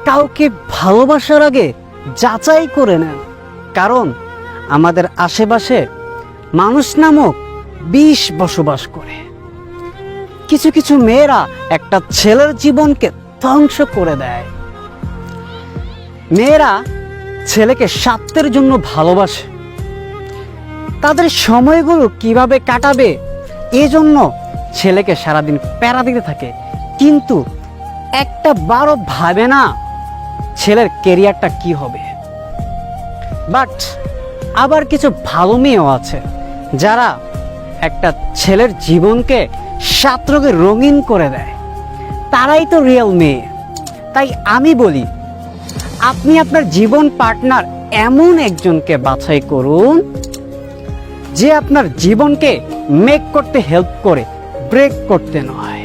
কাউকে ভালোবাসার আগে যাচাই করে নেন, কারণ আমাদের আশেপাশে মানুষ নামক বিষ বসবাস করে। কিছু কিছু মেয়েরা একটা ছেলের জীবনকে ধ্বংস করে দেয়। মেয়েরা ছেলেকে স্বার্থের জন্য ভালোবাসে, তাদের সময়গুলো কিভাবে কাটাবে এজন্য ছেলেকে সারাদিন প্যারা দিতে থাকে, কিন্তু একটা বারও ভাবে না ছেলের কেরিয়ারটা কি হবে। বাট আবার কিছু ভালো মেয়েও আছে যারা একটা ছেলের জীবনকে সাতরঙে রঙিন করে দেয়, তারাই তো রিয়েল মেয়ে। তাই আমি বলি, আপনি আপনার জীবন পার্টনার এমন একজনকে বাছাই করুন যে আপনার জীবনকে মেক করতে হেল্প করে, ব্রেক করতে নয়।